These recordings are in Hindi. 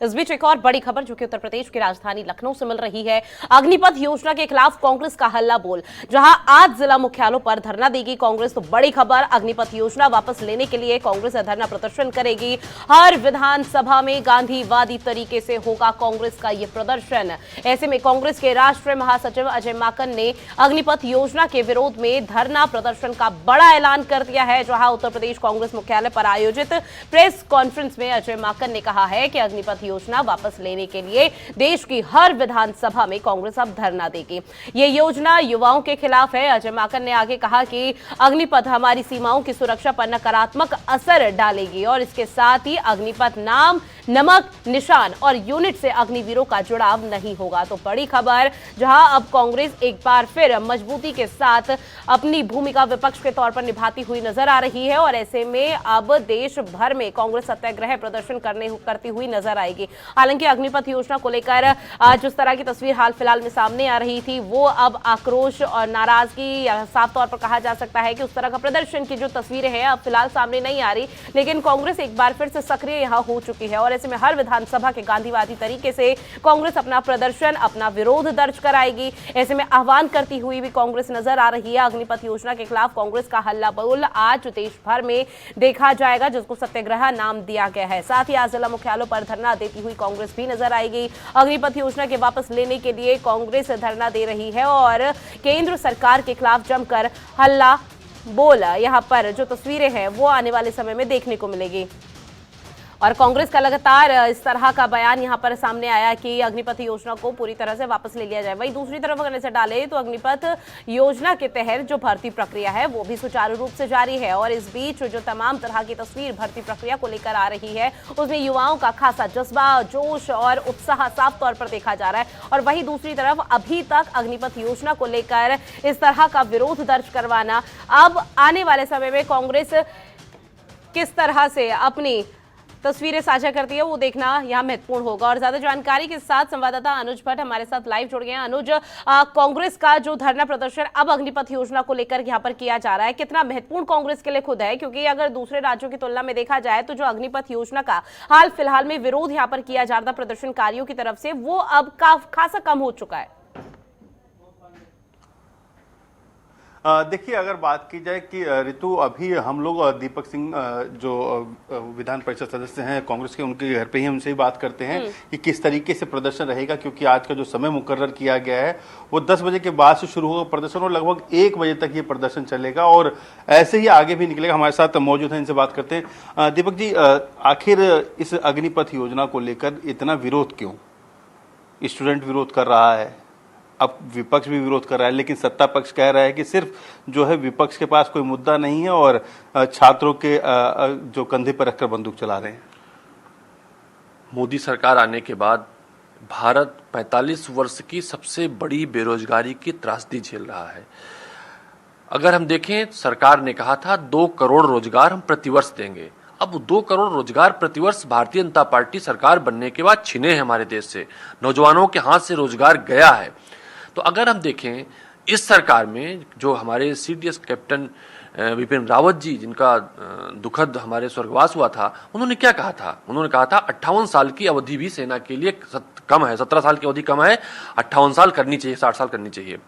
इस बीच एक और बड़ी खबर जो कि उत्तर प्रदेश की राजधानी लखनऊ से मिल रही है। अग्निपथ योजना के खिलाफ कांग्रेस का हल्ला बोल। जहां आज जिला मुख्यालयों पर धरना देगी कांग्रेस, तो बड़ी खबर, अग्निपथ योजना वापस लेने के लिए कांग्रेस धरना प्रदर्शन करेगी। हर विधानसभा में गांधीवादी तरीके से होगा कांग्रेस का यह प्रदर्शन। ऐसे में कांग्रेस के राष्ट्रीय महासचिव अजय माकन ने अग्निपथ योजना के विरोध में धरना प्रदर्शन का बड़ा ऐलान कर दिया है। जहां उत्तर प्रदेश कांग्रेस मुख्यालय पर आयोजित प्रेस कॉन्फ्रेंस में अजय माकन ने कहा है कि अग्निपथ योजना वापस लेने के लिए देश की हर विधानसभा में कांग्रेस अब धरना देगी। ये योजना युवाओं के खिलाफ है। अजय माकन ने आगे कहा कि अग्निपथ हमारी सीमाओं की सुरक्षा पर नकारात्मक असर डालेगी और इसके साथ ही अग्निपथ नाम, नमक, निशान और यूनिट से अग्निवीरों का जुड़ाव नहीं होगा। तो बड़ी खबर, जहां अब कांग्रेस एक बार फिर मजबूती के साथ अपनी भूमिका विपक्ष के तौर पर निभाती हुई नजर आ रही है और ऐसे में अब देश भर में कांग्रेस सत्याग्रह प्रदर्शन करती हुई नजर आएगी। हालांकि अग्निपथ योजना को लेकर जिस तरह की तस्वीर हाल फिलहाल में सामने आ रही थी, वो अब आक्रोश और नाराजगी, साफ तौर पर कहा जा सकता है कि उस तरह का प्रदर्शन की जो तस्वीरें हैं अब फिलहाल सामने नहीं आ रही। लेकिन कांग्रेस एक बार फिर से सक्रिय यहां हो चुकी है और ऐसे में हर विधानसभा के गांधीवादी तरीके से कांग्रेस अपना प्रदर्शन, अपना विरोध दर्ज कराएगी। ऐसे में आह्वान करती हुई भी कांग्रेस नजर आ रही है। अग्निपथ योजना के खिलाफ कांग्रेस का हल्ला बोल आज देश भर में देखा जाएगा, जिसको सत्याग्रह नाम दिया गया है। साथ ही आज जिला मुख्यालयों पर धरना देती हुई कांग्रेस भी नजर आएगी। अग्निपथ योजना के वापस लेने के लिए कांग्रेस धरना दे रही है और केंद्र सरकार के खिलाफ जमकर हल्ला बोल यहां पर जो तस्वीरें हैं वो आने वाले समय में देखने को मिलेगी। और कांग्रेस का लगातार इस तरह का बयान यहां पर सामने आया कि अग्निपथ योजना को पूरी तरह से वापस ले लिया जाए। वहीं दूसरी तरफ अगर नजर डालें तो अग्निपथ योजना के तहत जो भर्ती प्रक्रिया है वो भी सुचारू रूप से जारी है और इस बीच जो तमाम तरह की तस्वीर भर्ती प्रक्रिया को लेकर आ रही है उसमें युवाओं का खासा जज्बा, जोश और उत्साह साफ तौर पर देखा जा रहा है। और वहीं दूसरी तरफ अभी तक अग्निपथ योजना को लेकर इस तरह का विरोध दर्ज करवाना, अब आने वाले समय में कांग्रेस किस तरह से अपनी तस्वीरें साझा करती है वो देखना यहाँ महत्वपूर्ण होगा। और ज्यादा जानकारी के साथ संवाददाता अनुज भट्ट हमारे साथ लाइव जुड़ गए हैं। अनुज, कांग्रेस का जो धरना प्रदर्शन अब अग्निपथ योजना को लेकर यहाँ पर किया जा रहा है, कितना महत्वपूर्ण कांग्रेस के लिए खुद है? क्योंकि अगर दूसरे राज्यों की तुलना में देखा जाए तो जो अग्निपथ योजना का हाल फिलहाल में विरोध यहाँ पर किया जा रहा था प्रदर्शनकारियों की तरफ से, वो अब खासा कम हो चुका है। देखिए, अगर बात की जाए कि ऋतु, अभी हम लोग दीपक सिंह जो विधान परिषद सदस्य हैं कांग्रेस के, उनके घर पे ही हमसे ही बात करते हैं कि किस तरीके से प्रदर्शन रहेगा, क्योंकि आज का जो समय मुकर्रर किया गया है वो 10 बजे के बाद से शुरू होगा प्रदर्शन और लगभग 1 बजे तक ये प्रदर्शन चलेगा और ऐसे ही आगे भी निकलेगा। हमारे साथ मौजूद हैं, इनसे बात करते हैं। दीपक जी, आखिर इस अग्निपथ योजना को लेकर इतना विरोध क्यों? स्टूडेंट विरोध कर रहा है, अब विपक्ष भी विरोध कर रहा है, लेकिन सत्ता पक्ष कह रहा है कि सिर्फ जो है विपक्ष के पास कोई मुद्दा नहीं है और छात्रों के जो कंधे पर रखकर बंदूक चला रहे हैं। मोदी सरकार आने के बाद भारत 45 वर्ष की सबसे बड़ी बेरोजगारी की त्रासदी झेल रहा है। अगर हम देखें, सरकार ने कहा था 2 करोड़ रोजगार हम प्रतिवर्ष देंगे। अब 2 करोड़ रोजगार प्रतिवर्ष भारतीय जनता पार्टी सरकार बनने के बाद छिने हैं हमारे देश से, नौजवानों के हाथ से रोजगार गया है। तो अगर हम देखें इस सरकार में जो हमारे सीडीएस कैप्टन विपिन रावत जी, जिनका दुखद हमारे स्वर्गवास हुआ था, उन्होंने क्या कहा था? उन्होंने कहा था 58 साल की अवधि भी सेना के लिए कम है, 17 साल की अवधि कम है, 58 साल करनी चाहिए, 60 साल करनी चाहिए।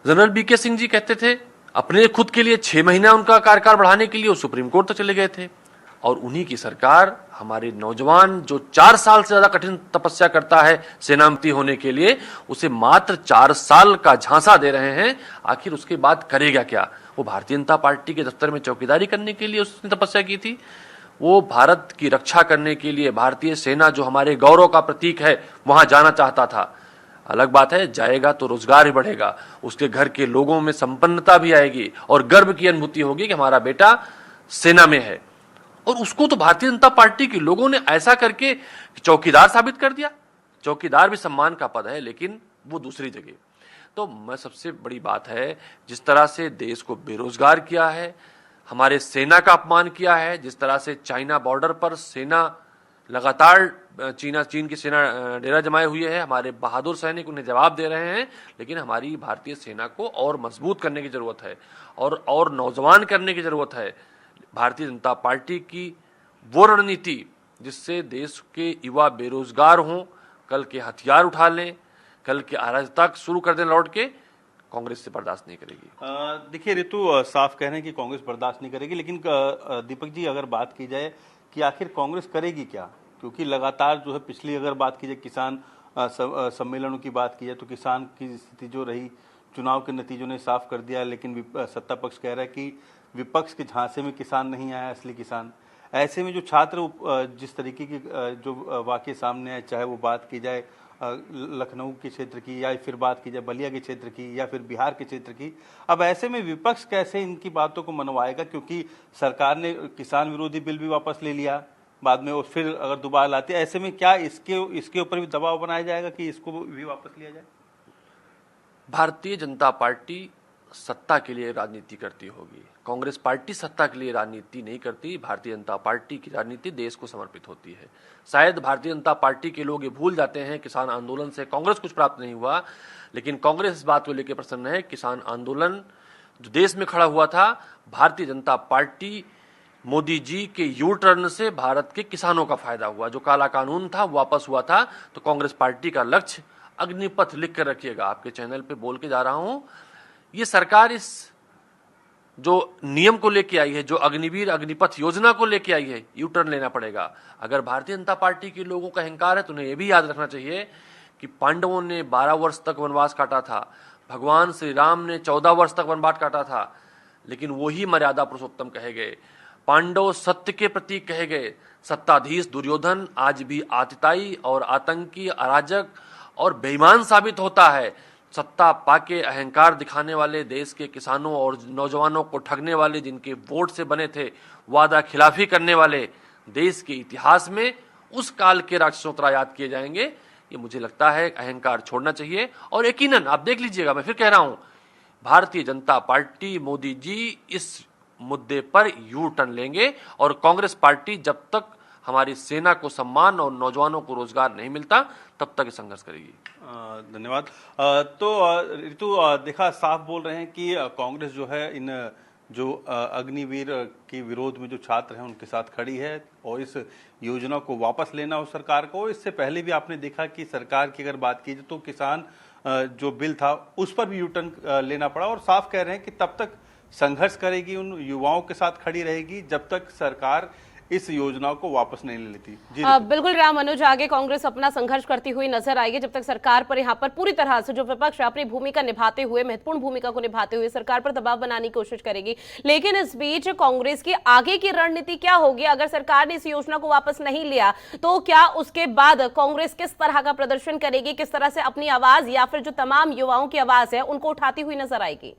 जनरल बीके सिंह जी कहते थे अपने खुद के लिए 6 महीना उनका कार्यकाल बढ़ाने के लिए वो सुप्रीम कोर्ट तक चले गए थे। और उन्हीं की सरकार हमारे नौजवान जो 4 साल से ज्यादा कठिन तपस्या करता है सेनापति होने के लिए, उसे मात्र 4 साल का झांसा दे रहे हैं। आखिर उसके बाद करेगा क्या? वो भारतीय जनता पार्टी के दफ्तर में चौकीदारी करने के लिए उसने तपस्या की थी? वो भारत की रक्षा करने के लिए, भारतीय सेना जो हमारे गौरव का प्रतीक है, वहां जाना चाहता था। अलग बात है, जाएगा तो रोजगार भी बढ़ेगा, उसके घर के लोगों में संपन्नता भी आएगी और गर्व की अनुभूति होगी कि हमारा बेटा सेना में है। और उसको तो भारतीय जनता पार्टी के लोगों ने ऐसा करके चौकीदार साबित कर दिया। चौकीदार भी सम्मान का पद है, लेकिन वो दूसरी जगह। तो मैं सबसे बड़ी बात है, जिस तरह से देश को बेरोजगार किया है, हमारे सेना का अपमान किया है, जिस तरह से चाइना बॉर्डर पर सेना लगातार चीन की सेना डेरा जमाए हुए है, हमारे बहादुर सैनिक उन्हें जवाब दे रहे हैं। लेकिन हमारी भारतीय सेना को और मजबूत करने की जरूरत है और नौजवान करने की जरूरत है। भारतीय जनता पार्टी की वो रणनीति जिससे देश के युवा बेरोजगार हों, कल के हथियार उठा लें, कल के अराजकता शुरू कर दें लौट के, कांग्रेस से बर्दाश्त नहीं करेगी। देखिए रितु साफ कह रहे हैं कि कांग्रेस बर्दाश्त नहीं करेगी, लेकिन दीपक जी अगर बात की जाए कि आखिर कांग्रेस करेगी क्या, क्योंकि लगातार जो है पिछली अगर बात की जाए किसान सम्मेलनों की बात की जाए तो किसान की स्थिति जो रही चुनाव के नतीजों ने साफ कर दिया, लेकिन सत्ता पक्ष कह रहा है कि विपक्ष के झांसे में किसान नहीं आया, असली किसान। ऐसे में जो छात्र जिस तरीके की जो वाकये सामने आए, चाहे वो बात की जाए लखनऊ के क्षेत्र की या फिर बात की जाए बलिया के क्षेत्र की या फिर बिहार के क्षेत्र की, अब ऐसे में विपक्ष कैसे इनकी बातों को मनवाएगा, क्योंकि सरकार ने किसान विरोधी बिल भी वापस ले लिया बाद में और फिर अगर दोबारा लाते, ऐसे में क्या इसके ऊपर भी दबाव बनाया जाएगा कि इसको भी वापस लिया जाए? भारतीय जनता पार्टी सत्ता के लिए राजनीति करती होगी, कांग्रेस पार्टी सत्ता के लिए राजनीति नहीं करती। भारतीय जनता पार्टी की राजनीति देश को समर्पित होती है। शायद भारतीय जनता पार्टी के लोग ये भूल जाते हैं किसान आंदोलन से कांग्रेस कुछ प्राप्त नहीं हुआ, लेकिन कांग्रेस इस बात को लेकर प्रसन्न है। किसान आंदोलन जो देश में खड़ा हुआ था, भारतीय जनता पार्टी मोदी जी के यू टर्न से भारत के किसानों का फायदा हुआ। जो काला कानून था वापस हुआ था, तो कांग्रेस पार्टी का लक्ष्य अग्निपथ लिख कर रखिएगा, आपके चैनल पे बोल के जा रहा हूं। ये सरकार इस जो नियम को लेके आई है, जो अग्निवीर अग्निपथ योजना को लेके आई है, यू टर्न लेना पड़ेगा। अगर भारतीय जनता पार्टी के लोगों का अहंकार है तो उन्हें यह भी याद रखना चाहिए कि पांडवों ने 12 वर्ष तक वनवास काटा था, भगवान श्री राम ने 14 वर्ष तक वनवास काटा था, लेकिन वही मर्यादा पुरुषोत्तम कहे गए। पांडव सत्य के प्रतीक कहे गए। सत्ताधीश दुर्योधन आज भी आतताई और आतंकी, अराजक और बेईमान साबित होता है। सत्ता पाके अहंकार दिखाने वाले, देश के किसानों और नौजवानों को ठगने वाले, जिनके वोट से बने थे, वादा खिलाफी करने वाले, देश के इतिहास में उस काल के राक्षसों तरह याद किए जाएंगे। ये मुझे लगता है अहंकार छोड़ना चाहिए। और यकीनन आप देख लीजिएगा, मैं फिर कह रहा हूं, भारतीय जनता पार्टी मोदी जी इस मुद्दे पर यू टर्न लेंगे और कांग्रेस पार्टी जब तक हमारी सेना को सम्मान और नौजवानों को रोजगार नहीं मिलता तब तक संघर्ष करेगी। धन्यवाद। तो ऋतु देखा साफ बोल रहे हैं कि कांग्रेस जो है इन जो अग्निवीर के विरोध में जो छात्र हैं उनके साथ खड़ी है और इस योजना को वापस लेना हो सरकार को। इससे पहले भी आपने देखा कि सरकार की अगर बात की जाए तो किसान जो बिल था उस पर भी यू टर्न लेना पड़ा और साफ कह रहे हैं कि तब तक संघर्ष करेगी, उन युवाओं के साथ खड़ी रहेगी जब तक सरकार इस योजना को वापस नहीं ले लेती। जी बिल्कुल राम मनोज, आगे कांग्रेस अपना संघर्ष करती हुई नजर आएगी जब तक सरकार पर यहाँ पर पूरी तरह से जो विपक्ष है अपनी भूमिका निभाते हुए, महत्वपूर्ण भूमिका को निभाते हुए सरकार पर दबाव बनाने की कोशिश करेगी। लेकिन इस बीच कांग्रेस की आगे की रणनीति क्या होगी? अगर सरकार ने इस योजना को वापस नहीं लिया तो क्या उसके बाद कांग्रेस किस तरह का प्रदर्शन करेगी, किस तरह से अपनी आवाज या फिर जो तमाम युवाओं की आवाज है उनको उठाती हुई नजर आएगी?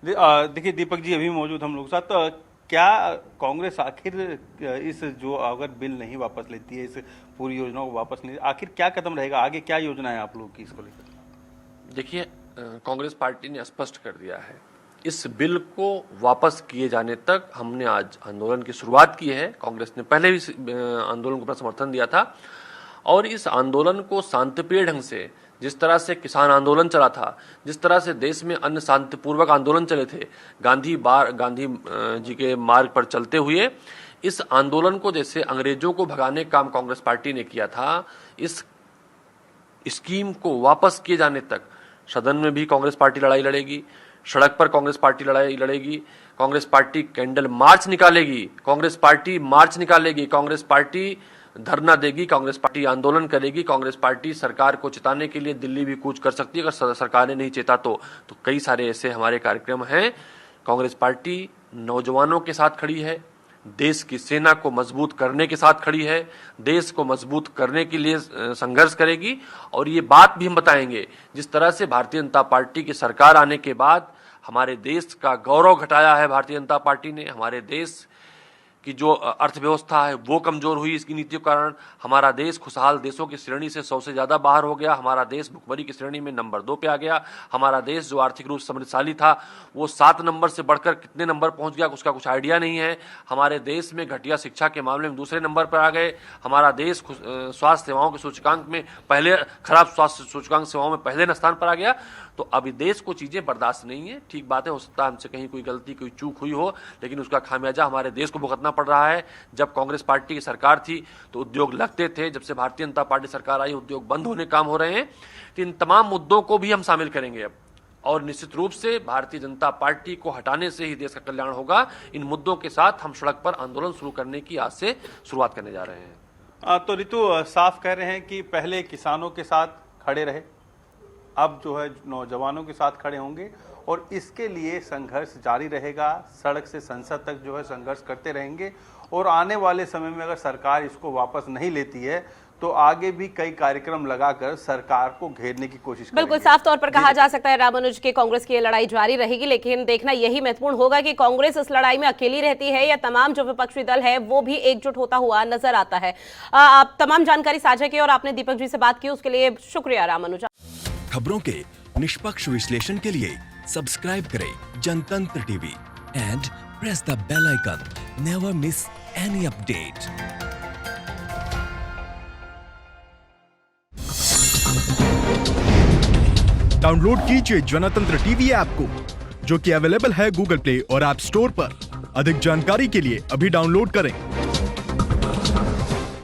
देखिए दीपक जी अभी मौजूद हम लोग साथ, तो क्या कांग्रेस आखिर इस जो अगर बिल नहीं वापस लेती है, इस पूरी योजना को वापस नहीं, आखिर क्या कदम रहेगा आगे, क्या योजना है आप लोग की इसको लेकर? देखिए कांग्रेस पार्टी ने स्पष्ट कर दिया है, इस बिल को वापस किए जाने तक हमने आज आंदोलन की शुरुआत की है। कांग्रेस ने पहले भी आंदोलन को अपना समर्थन दिया था और इस आंदोलन को शांतिप्रिय ढंग से, जिस तरह से किसान आंदोलन चला था, जिस तरह से देश में अन्य शांतिपूर्वक आंदोलन चले थे, गांधी जी के मार्ग पर चलते हुए इस आंदोलन को, जैसे अंग्रेजों को भगाने का काम कांग्रेस पार्टी ने किया था, इस स्कीम को वापस किए जाने तक सदन में भी कांग्रेस पार्टी लड़ाई लड़ेगी, सड़क पर कांग्रेस पार्टी लड़ाई लड़ेगी, कांग्रेस पार्टी कैंडल मार्च निकालेगी, कांग्रेस पार्टी मार्च निकालेगी, कांग्रेस पार्टी धरना देगी, कांग्रेस पार्टी आंदोलन करेगी, कांग्रेस पार्टी सरकार को चिताने के लिए दिल्ली भी कूच कर सकती है अगर सरकार ने नहीं चेता तो कई सारे ऐसे हमारे कार्यक्रम हैं। कांग्रेस पार्टी नौजवानों के साथ खड़ी है, देश की सेना को मजबूत करने के साथ खड़ी है, देश को मजबूत करने के लिए संघर्ष करेगी। और ये बात भी हम बताएंगे, जिस तरह से भारतीय जनता पार्टी की सरकार आने के बाद हमारे देश का गौरव घटाया है भारतीय जनता पार्टी ने, हमारे देश की जो अर्थव्यवस्था है वो कमजोर हुई इसकी नीतियों के कारण, हमारा देश खुशहाल देशों की श्रेणी से 100 से ज्यादा बाहर हो गया, हमारा देश भुखमरी की श्रेणी में नंबर 2 पे आ गया, हमारा देश जो आर्थिक रूप से समृद्धशाली था वो 7 नंबर से बढ़कर कितने नंबर पहुंच गया उसका कुछ आइडिया नहीं है, हमारे देश में घटिया शिक्षा के मामले में दूसरे नंबर पर आ गए, हमारा देश स्वास्थ्य सेवाओं के सूचकांक में पहले, खराब स्वास्थ्य सूचकांक सेवाओं में पहले स्थान पर आ गया। तो अभी देश को चीजें बर्दाश्त नहीं है। ठीक बात है, हो सकता है हमसे कहीं कोई गलती कोई चूक हुई हो, लेकिन उसका खामियाजा हमारे देश को भुगतना पड़ रहा है। जब कांग्रेस पार्टी की सरकार थी तो उद्योग लगते थे, जब से भारतीय जनता पार्टी सरकार आई उद्योग बंद होने काम हो रहे हैं। तो इन तमाम मुद्दों को भी हम शामिल करेंगे अब, और निश्चित रूप से भारतीय जनता पार्टी को हटाने से ही देश का कल्याण होगा। इन मुद्दों के साथ हम सड़क पर आंदोलन शुरू करने की आज से शुरुआत करने जा रहे हैं। तो रितु साफ कह रहे हैं कि पहले किसानों के साथ खड़े रहे, अब जो है नौजवानों के साथ खड़े होंगे और इसके लिए संघर्ष जारी रहेगा। सड़क से संसद तक जो है संघर्ष करते रहेंगे और आने वाले समय में अगर सरकार इसको वापस नहीं लेती है तो आगे भी कई कार्यक्रम लगाकर सरकार को घेरने की कोशिश करेंगे। बिल्कुल साफ तौर पर कहा जा सकता है रामानुज के कांग्रेस की ये लड़ाई जारी रहेगी, लेकिन देखना यही महत्वपूर्ण होगा कि कांग्रेस इस लड़ाई में अकेली रहती है या तमाम जो विपक्षी दल है वो भी एकजुट होता हुआ नजर आता है। आप तमाम जानकारी साझा की और आपने दीपक जी से बात की, उसके लिए शुक्रिया रामानुज। खबरों के निष्पक्ष विश्लेषण के लिए सब्सक्राइब करें Jantantra TV and press the bell icon. Never miss any update. Download कीजिए जनतंत्र टीवी ऐप को, जो कि अवेलेबल है गूगल प्ले और ऐप स्टोर पर। अधिक जानकारी के लिए अभी डाउनलोड करें।